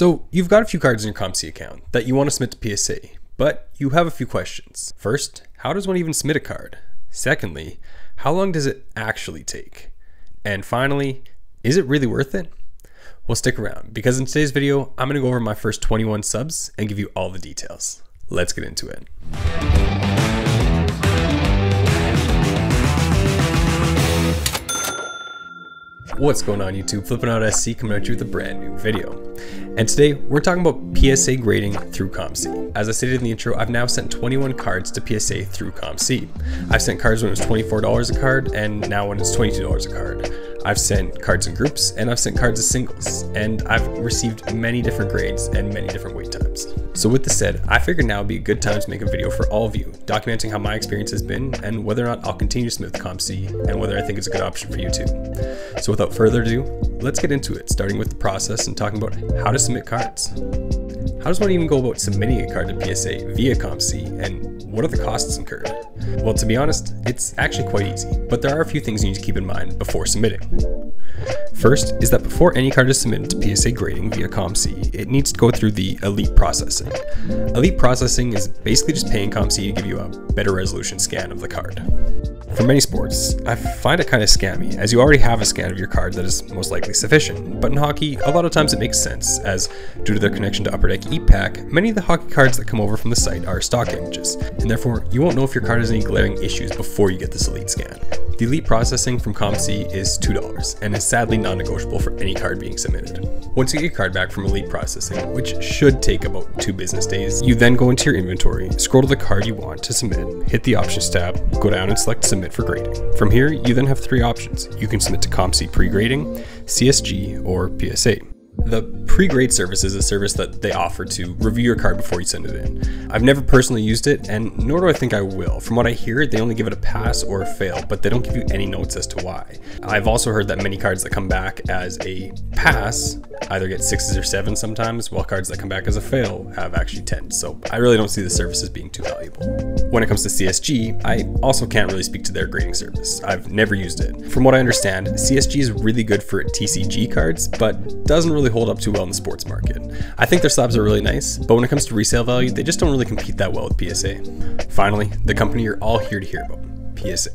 So you've got a few cards in your COMC account that you want to submit to PSA, but you have a few questions. First, how does one even submit a card? Secondly, how long does it actually take? And finally, is it really worth it? Well, stick around, because in today's video, I'm going to go over my first 21 subs and give you all the details. Let's get into it. What's going on YouTube? Flipping Out SC coming at you with a brand new video. And today we're talking about PSA grading through COMC. As I stated in the intro, I've now sent 21 cards to PSA through COMC. I've sent cards when it was $24 a card, and now when it's $22 a card. I've sent cards in groups, and I've sent cards as singles, and I've received many different grades and many different wait times. So with this said, I figured now would be a good time to make a video for all of you, documenting how my experience has been and whether or not I'll continue to submit with COMC and whether I think it's a good option for you too. So without further ado, let's get into it, starting with the process and talking about how to submit cards. How does one even go about submitting a card to PSA via COMC, and what are the costs incurred? Well, to be honest, it's actually quite easy, but there are a few things you need to keep in mind before submitting. First is that before any card is submitted to PSA grading via COMC, it needs to go through the elite processing. Elite processing is basically just paying COMC to give you a better resolution scan of the card. For many sports, I find it kind of scammy, as you already have a scan of your card that is most likely sufficient, but in hockey, a lot of times it makes sense, as due to their connection to Upper Deck ePack, many of the hockey cards that come over from the site are stock images, and therefore you won't know if your card has any glaring issues before you get this elite scan. The elite processing from COMC is $2, and is sadly non-negotiable for any card being submitted. Once you get your card back from elite processing, which should take about 2 business days, you then go into your inventory, scroll to the card you want to submit, hit the options tab, go down and select submit for grading. From here, you then have 3 options. You can submit to COMC pre-grading, CSG, or PSA. The pre-grade service is a service that they offer to review your card before you send it in. I've never personally used it, and nor do I think I will. From what I hear, they only give it a pass or a fail, but they don't give you any notes as to why. I've also heard that many cards that come back as a pass either get 6s or 7s sometimes, while cards that come back as a fail have actually 10s, so I really don't see the service as being too valuable. When it comes to CSG, I also can't really speak to their grading service. I've never used it. From what I understand, CSG is really good for TCG cards, but doesn't really hold up too well in the sports market. I think their slabs are really nice, but when it comes to resale value, they just don't really compete that well with PSA. Finally, the company you're all here to hear about, PSA.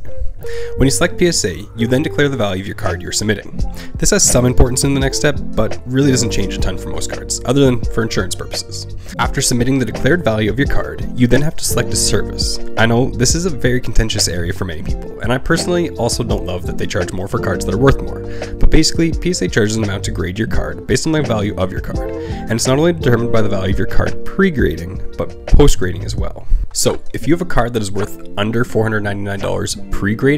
When you select PSA, you then declare the value of your card you're submitting. This has some importance in the next step, but really doesn't change a ton for most cards, other than for insurance purposes. After submitting the declared value of your card, you then have to select a service. I know this is a very contentious area for many people, and I personally also don't love that they charge more for cards that are worth more, but basically PSA charges an amount to grade your card based on the value of your card, and it's not only determined by the value of your card pre-grading, but post-grading as well. So if you have a card that is worth under $499 pre-grading,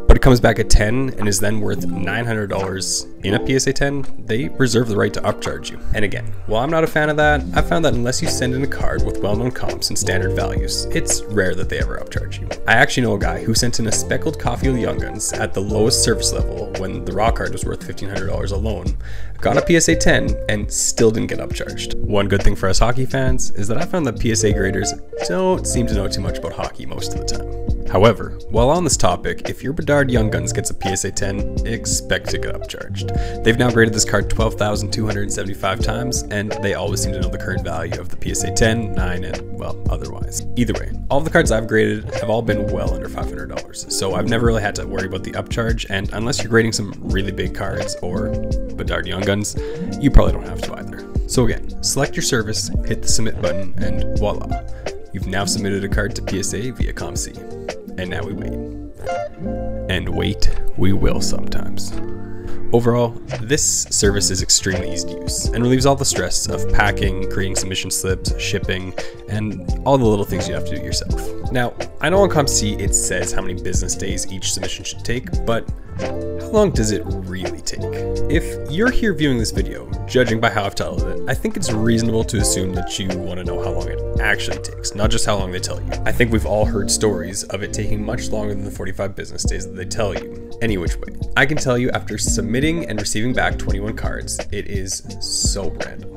but it comes back at 10 and is then worth $900 in a PSA 10, they reserve the right to upcharge you. And again, while I'm not a fan of that, I've found that unless you send in a card with well-known comps and standard values, it's rare that they ever upcharge you. I actually know a guy who sent in a speckled Caulfield Young Guns at the lowest service level when the raw card was worth $1,500 alone, got a PSA 10 and still didn't get upcharged. One good thing for us hockey fans is that I found that PSA graders don't seem to know too much about hockey most of the time. However, while on this topic, if your Bedard Young Guns gets a PSA 10, expect to get upcharged. They've now graded this card 12,275 times, and they always seem to know the current value of the PSA 10, 9, and, well, otherwise. Either way, all of the cards I've graded have all been well under $500, so I've never really had to worry about the upcharge, and unless you're grading some really big cards or Bedard Young Guns, you probably don't have to either. So again, select your service, hit the submit button, and voila. You've now submitted a card to PSA via COMC. And now we wait. And wait, we will sometimes. Overall, this service is extremely easy to use and relieves all the stress of packing, creating submission slips, shipping, and all the little things you have to do yourself. Now, I know on COMC it says how many business days each submission should take, but how long does it really take? If you're here viewing this video, judging by how I've titled it, I think it's reasonable to assume that you want to know how long it actually takes, not just how long they tell you. I think we've all heard stories of it taking much longer than the 45 business days that they tell you. Any which way, I can tell you after submitting and receiving back 21 cards, it is so random.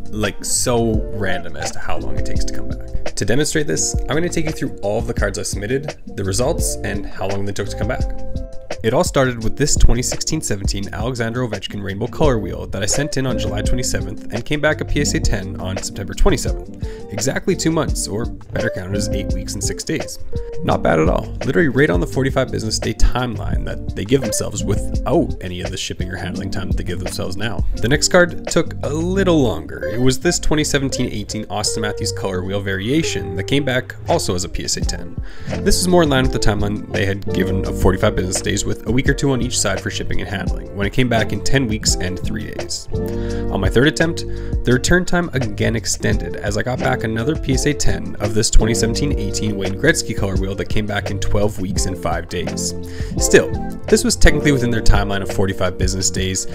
Like so random as to how long it takes to come back. To demonstrate this, I'm going to take you through all of the cards I submitted, the results, and how long they took to come back. It all started with this 2016-17 Alexander Ovechkin Rainbow Color Wheel that I sent in on July 27th and came back a PSA 10 on September 27th. Exactly 2 months, or better counted as 8 weeks and 6 days. Not bad at all, literally right on the 45 business day timeline that they give themselves without any of the shipping or handling time that they give themselves now. The next card took a little longer. It was this 2017-18 Austin Matthews Color Wheel variation that came back also as a PSA 10. This is more in line with the timeline they had given of 45 business days with a week or two on each side for shipping and handling, when it came back in 10 weeks and 3 days. On my third attempt, the return time again extended as I got back another PSA 10 of this 2017-18 Wayne Gretzky Color Wheel that came back in 12 weeks and 5 days. Still, this was technically within their timeline of 45 business days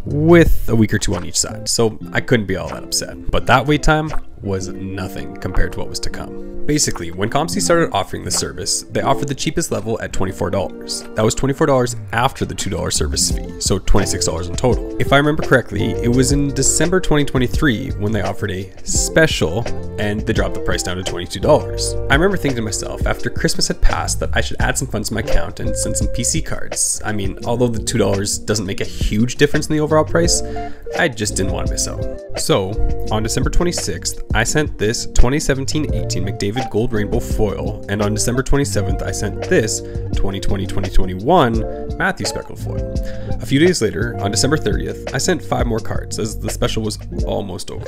with a week or two on each side, so I couldn't be all that upset. But that wait time was nothing compared to what was to come. Basically, when COMC started offering the service, they offered the cheapest level at $24. That was $24 after the $2 service fee, so $26 in total. If I remember correctly, it was in December 2023 when they offered a special and they dropped the price down to $22. I remember thinking to myself after Christmas had passed that I should add some funds to my account and send some PC cards. I mean, although the $2 doesn't make a huge difference in the overall price, I just didn't want to miss out. So, on December 26th, I sent this 2017-18 McDavid Gold Rainbow Foil, and on December 27th, I sent this 2020-2021 Matthew Speckled Foil. A few days later, on December 30th, I sent 5 more cards as the special was almost over.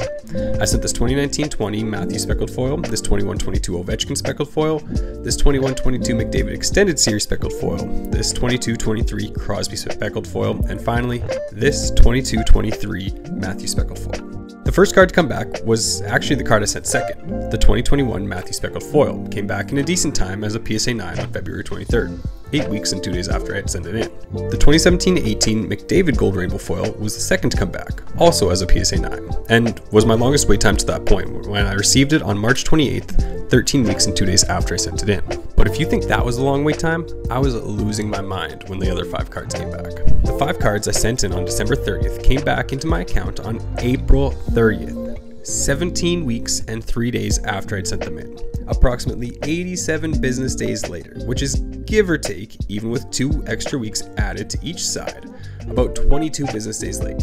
I sent this 2019-20 Matthew Speckled Foil, this 21-22 Ovechkin Speckled Foil, this 21-22 McDavid Extended Series Speckled Foil, this 22-23 Crosby Speckled Foil, and finally, this 22-23 Matthew Speckled Foil. The first card to come back was actually the card I sent second. The 2021 Matthew Speckled Foil came back in a decent time as a PSA 9 on February 23rd, 8 weeks and 2 days after I had sent it in. The 2017-18 McDavid Gold Rainbow Foil was the second to come back, also as a PSA 9, and was my longest wait time to that point when I received it on March 28th, 13 weeks and 2 days after I sent it in. But if you think that was a long wait time, I was losing my mind when the other 5 cards came back. The 5 cards I sent in on December 30th came back into my account on April 30th, 17 weeks and 3 days after I'd sent them in. Approximately 87 business days later, which is give or take, even with 2 extra weeks added to each side, about 22 business days late.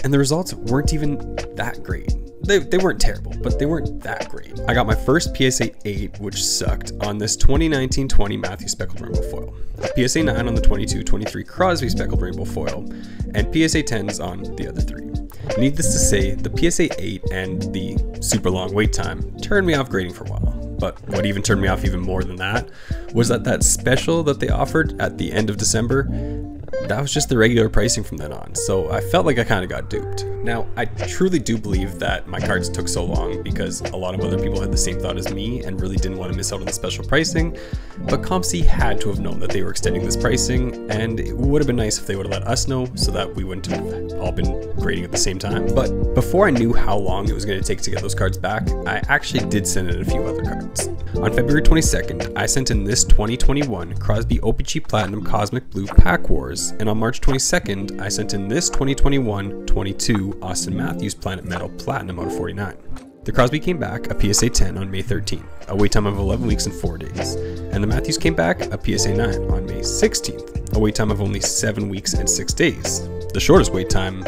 And the results weren't even that great. They weren't terrible, but they weren't that great. I got my first PSA 8, which sucked, on this 2019-20 Matthew Speckled Rainbow Foil, a PSA 9 on the 22-23 Crosby Speckled Rainbow Foil, and PSA 10s on the other 3. Needless to say, the PSA 8 and the super long wait time turned me off grading for a while. But what even turned me off even more than that was that special that they offered at the end of December, that was just the regular pricing from then on, so I felt like I kind of got duped. Now, I truly do believe that my cards took so long because a lot of other people had the same thought as me and really didn't want to miss out on the special pricing, but COMC had to have known that they were extending this pricing, and it would have been nice if they would have let us know so that we wouldn't have all been grading at the same time. But before I knew how long it was going to take to get those cards back, I actually did send in a few other cards. On February 22nd, I sent in this 2021 Crosby OPG Platinum Cosmic Blue Pack Wars, and on March 22nd, I sent in this 2021-22 Austin Matthews Planet Metal Platinum out of 49. The Crosby came back a PSA 10 on May 13th, a wait time of 11 weeks and 4 days, and the Matthews came back a PSA 9 on May 16th, a wait time of only 7 weeks and 6 days, the shortest wait time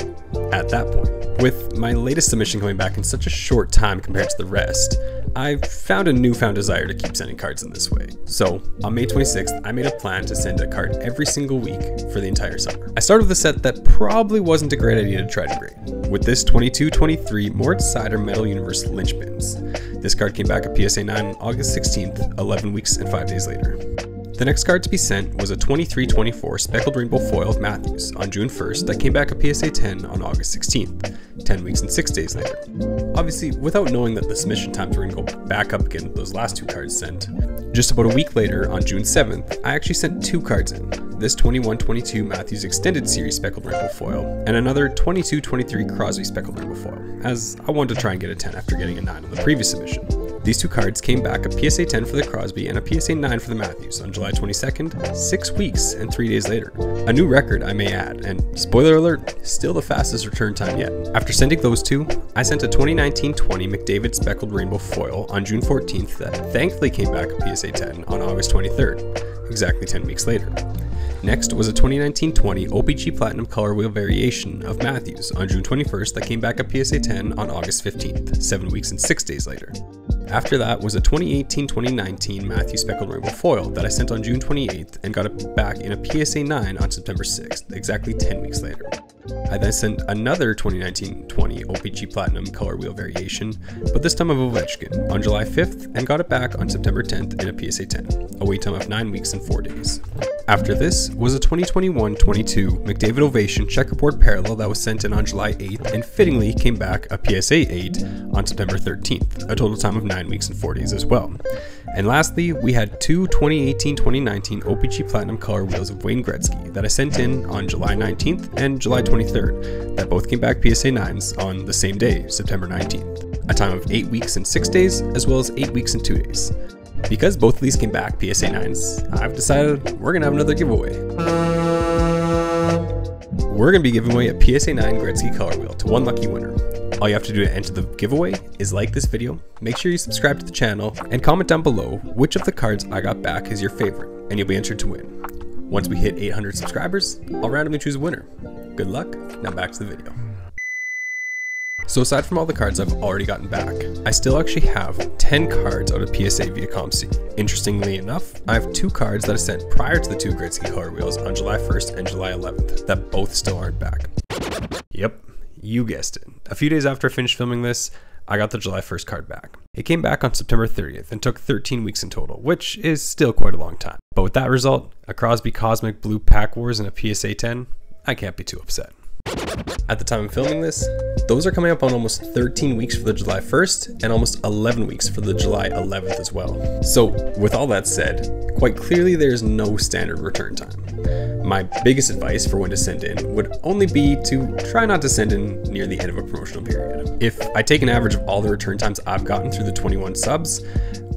at that point. With my latest submission coming back in such a short time compared to the rest, I found a newfound desire to keep sending cards in this way. So, on May 26th, I made a plan to send a card every single week for the entire summer. I started with a set that probably wasn't a great idea to try to grade, with this 22-23 Mort Sider Metal Universe Lynchpins. This card came back a PSA 9 on August 16th, 11 weeks and 5 days later. The next card to be sent was a 23-24 Speckled Rainbow Foil of Matthews on June 1st that came back a PSA 10 on August 16th, 10 weeks and 6 days later. Obviously, without knowing that the submission times were going to go back up again with those last 2 cards sent, just about a week later, on June 7th, I actually sent 2 cards in, this 21-22 Matthews Extended Series Speckled Rainbow Foil, and another 22-23 Crosby Speckled Rainbow Foil, as I wanted to try and get a 10 after getting a 9 on the previous submission. These 2 cards came back a PSA 10 for the Crosby and a PSA 9 for the Matthews on July 22nd, 6 weeks and 3 days later. A new record, I may add, and spoiler alert, still the fastest return time yet. After sending those 2, I sent a 2019-20 McDavid Speckled Rainbow Foil on June 14th that thankfully came back a PSA 10 on August 23rd, exactly 10 weeks later. Next was a 2019-20 OPC Platinum Color Wheel variation of Matthews on June 21st that came back at PSA 10 on August 15th, 7 weeks and 6 days later. After that was a 2018-2019 Matthews Speckled Rainbow Foil that I sent on June 28th and got it back in a PSA 9 on September 6th, exactly 10 weeks later. I then sent another 2019-20 OPC Platinum Color Wheel variation, but this time of Ovechkin, on July 5th and got it back on September 10th in a PSA 10, a wait time of 9 weeks and 4 days. After this was a 2021-22 McDavid Ovation Checkerboard Parallel that was sent in on July 8th and fittingly came back a PSA 8 on September 13th, a total time of 9 weeks and 4 days as well. And lastly, we had two 2018-2019 OPC Platinum Color Wheels of Wayne Gretzky that I sent in on July 19th and July 23rd that both came back PSA 9s on the same day, September 19th, a time of 8 weeks and 6 days as well as 8 weeks and 2 days. Because both of these came back PSA 9s, I've decided we're going to have another giveaway. We're going to be giving away a PSA 9 Gretzky Color Wheel to one lucky winner. All you have to do to enter the giveaway is like this video, make sure you subscribe to the channel, and comment down below which of the cards I got back is your favorite, and you'll be entered to win. Once we hit 800 subscribers, I'll randomly choose a winner. Good luck, now back to the video. So aside from all the cards I've already gotten back, I still actually have 10 cards out of PSA via COMC. Interestingly enough, I have 2 cards that I sent prior to the 2 Gretzky Color Wheels on July 1st and July 11th that both still aren't back. Yep, you guessed it. A few days after I finished filming this, I got the July 1st card back. It came back on September 30th and took 13 weeks in total, which is still quite a long time. But with that result, a Crosby Cosmic Blue Pack Wars and a PSA 10, I can't be too upset. At the time of filming this, those are coming up on almost 13 weeks for the July 1st and almost 11 weeks for the July 11th as well. So with all that said, quite clearly there's no standard return time. My biggest advice for when to send in would only be to try not to send in near the end of a promotional period. If I take an average of all the return times I've gotten through the 21 subs,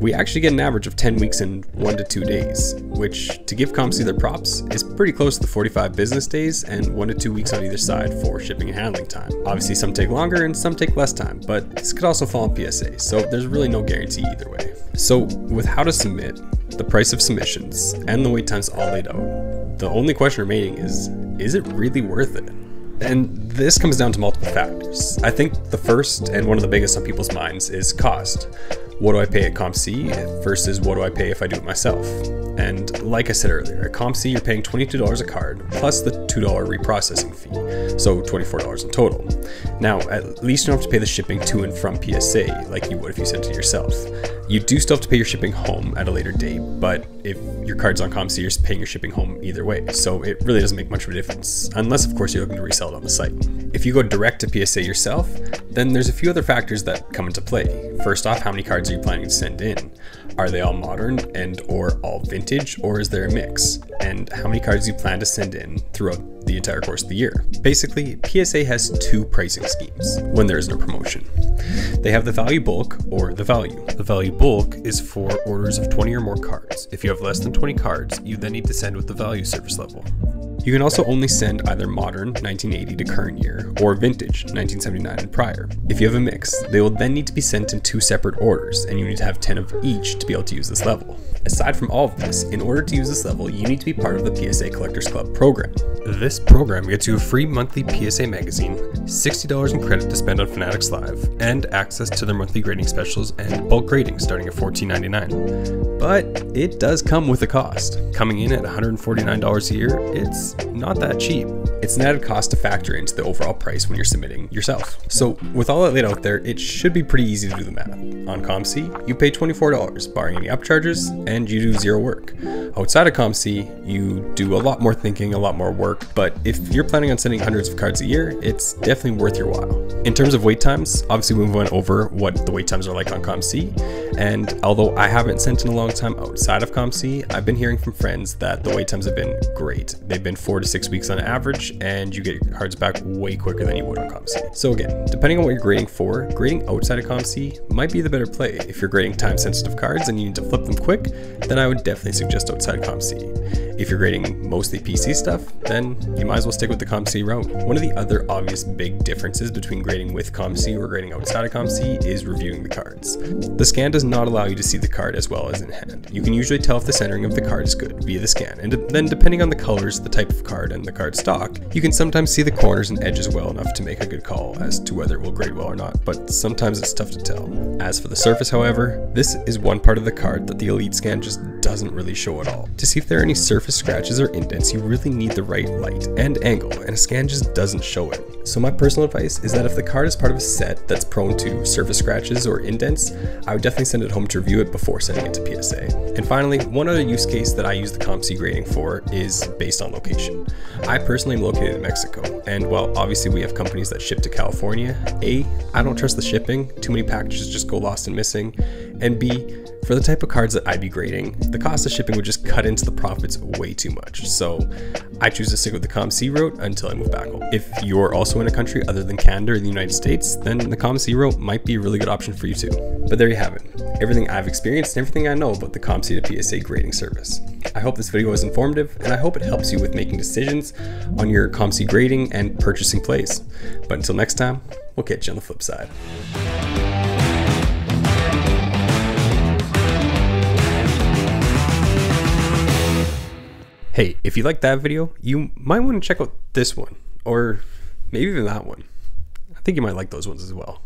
we actually get an average of 10 weeks and 1 to 2 days, which, to give COMC their props, is pretty close to the 45 business days and 1 to 2 weeks on either side for shipping and handling time. Obviously some take longer and some take less time, but this could also fall on PSA, so there's really no guarantee either way. So with how to submit, the price of submissions, and the wait times all laid out, the only question remaining is it really worth it? And this comes down to multiple factors. I think the first and one of the biggest on people's minds is cost. What do I pay at COMC versus what do I pay if I do it myself? And like I said earlier, at COMC you're paying $22 a card plus the $2 reprocessing fee, so $24 in total. Now, at least you don't have to pay the shipping to and from PSA like you would if you sent it yourself. You do still have to pay your shipping home at a later date, but if your card's on COMC, you're paying your shipping home either way, so it really doesn't make much of a difference, unless of course you're looking to resell it on the site. If you go direct to PSA yourself, then there's a few other factors that come into play. First off, how many cards are you planning to send in? Are they all modern and or all vintage, or is there a mix? And how many cards do you plan to send in throughout the entire course of the year? Basically, PSA has 2 pricing schemes when there is no promotion. They have the value bulk or the value. The value bulk is for orders of 20 or more cards. If you have less than 20 cards, you then need to send with the value service level. You can also only send either modern 1980 to current year or vintage 1979 and prior. If you have a mix, they will then need to be sent in 2 separate orders, and you need to have 10 of each to be able to use this level. Aside from all of this, in order to use this level, you need to be part of the PSA Collectors Club program. This program gets you a free monthly PSA magazine, $60 in credit to spend on Fanatics Live, and access to their monthly grading specials and bulk grading starting at $14.99. But it does come with a cost. Coming in at $149 a year, it's not that cheap. It's an added cost to factor into the overall price when you're submitting yourself. So with all that laid out there, it should be pretty easy to do the math. On COMC, you pay $24, barring any upcharges, and you do 0 work. Outside of COMC, you do a lot more thinking, a lot more work, but if you're planning on sending hundreds of cards a year, it's definitely worth your while. In terms of wait times, obviously we went over what the wait times are like on COMC, and although I haven't sent in a long time outside of COMC, I've been hearing from friends that the wait times have been great. They've been 4 to 6 weeks on average, and you get your cards back way quicker than you would on COMC. So again, depending on what you're grading for, grading outside of COMC might be the better play. If you're grading time-sensitive cards and you need to flip them quick, then I would definitely suggest outside COMC. If you're grading mostly PC stuff, then you might as well stick with the COMC route. One of the other obvious big differences between grading with COMC or grading outside of COMC is reviewing the cards. The scan doesn't does not allow you to see the card as well as in hand. You can usually tell if the centering of the card is good via the scan, and then depending on the colors, the type of card, and the card stock, you can sometimes see the corners and edges well enough to make a good call as to whether it will grade well or not, but sometimes it's tough to tell. As for the surface, however, this is one part of the card that the Elite scan just doesn't really show at all. To see if there are any surface scratches or indents, you really need the right light and angle, and a scan just doesn't show it. So my personal advice is that if the card is part of a set that's prone to surface scratches or indents, I would definitely send it home to review it before sending it to PSA. And finally, one other use case that I use the COMC grading for is based on location. I personally am located in Mexico, and while obviously we have companies that ship to California, A, I don't trust the shipping, too many packages just go lost and missing, and B, for the type of cards that I'd be grading, the cost of shipping would just cut into the profits way too much. So I choose to stick with the COMC route until I move back home. If you're also in a country other than Canada or the United States, then the COMC route might be a really good option for you too. But there you have it, everything I've experienced and everything I know about the COMC to PSA grading service. I hope this video was informative, and I hope it helps you with making decisions on your COMC grading and purchasing plays. But until next time, we'll catch you on the flip side. Hey, if you liked that video, you might want to check out this one, or maybe even that one. I think you might like those ones as well.